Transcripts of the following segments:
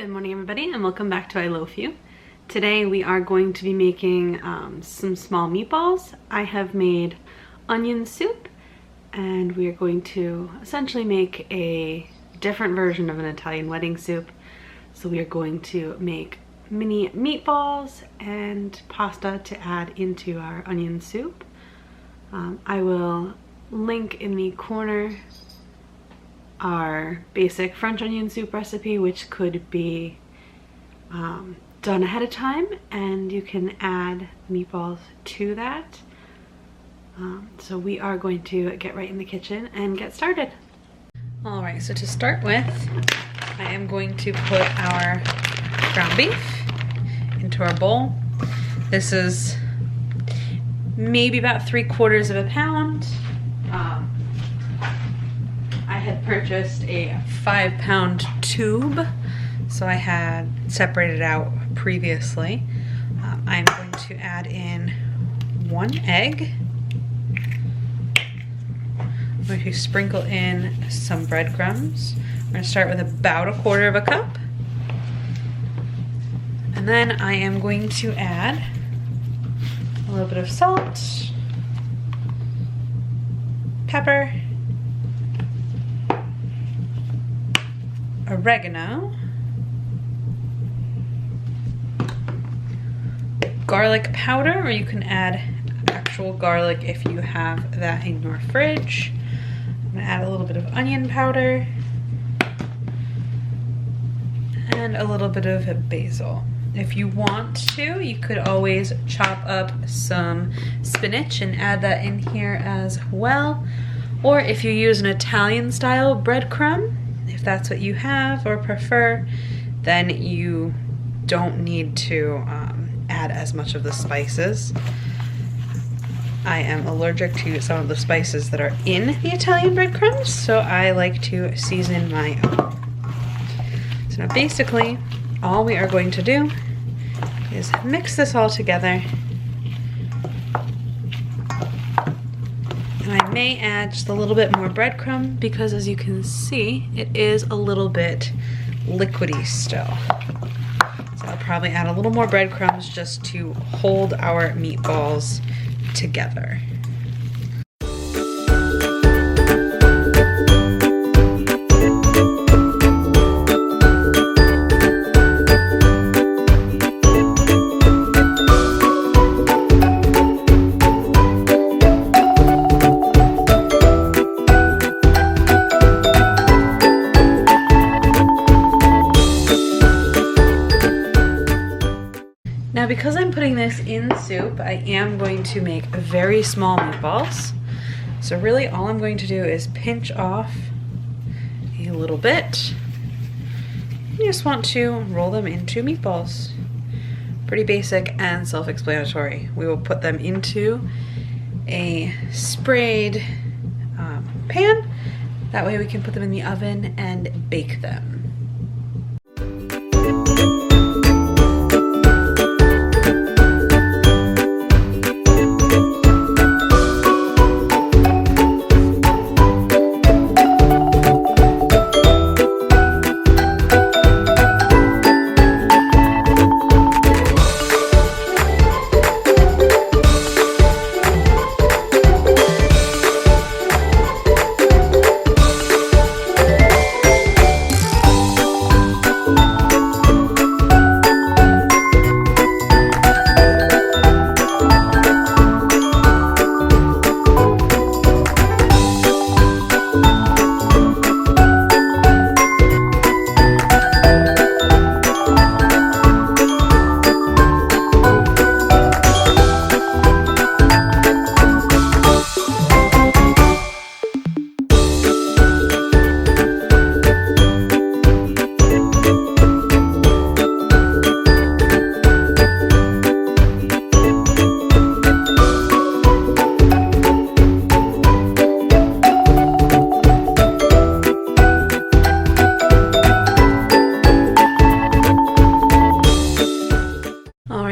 Good morning everybody and welcome back to I Loaf You. Today we are going to be making some small meatballs. I have made onion soup and we are going to essentially make a different version of an Italian wedding soup. So we are going to make mini meatballs and pasta to add into our onion soup. I will link in the corner our basic French onion soup recipe, which could be done ahead of time, and you can add meatballs to that. So we are going to get right in the kitchen and get started. All right, so to start with, I am going to put our ground beef into our bowl. This is maybe about 3/4 of a pound. I had purchased a 5-pound tube, so I had separated out previously. I'm going to add in 1 egg. I'm going to sprinkle in some breadcrumbs. We're going to start with about 1/4 cup. And then I am going to add a little bit of salt, pepper, oregano, garlic powder, or you can add actual garlic if you have that in your fridge. I'm gonna add a little bit of onion powder and a little bit of basil. If you want to, you could always chop up some spinach and add that in here as well. Or if you use an Italian style breadcrumb, if that's what you have or prefer, then you don't need to add as much of the spices. I am allergic to some of the spices that are in the Italian breadcrumbs, so I like to season my own. So now basically, all we are going to do is mix this all together. And I may add just a little bit more breadcrumb because, as you can see, it is a little bit liquidy still. So I'll probably add a little more breadcrumbs just to hold our meatballs together. Now, because I'm putting this in soup, I am going to make very small meatballs. So really all I'm going to do is pinch off a little bit. You just want to roll them into meatballs. Pretty basic and self-explanatory. We will put them into a sprayed pan. That way we can put them in the oven and bake them.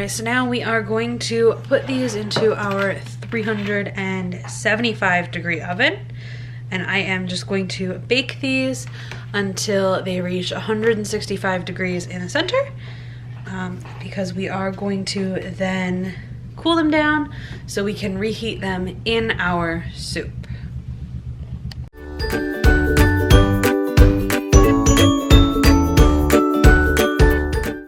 So now we are going to put these into our 375 degree oven. And I am just going to bake these until they reach 165 degrees in the center, because we are going to then cool them down so we can reheat them in our soup.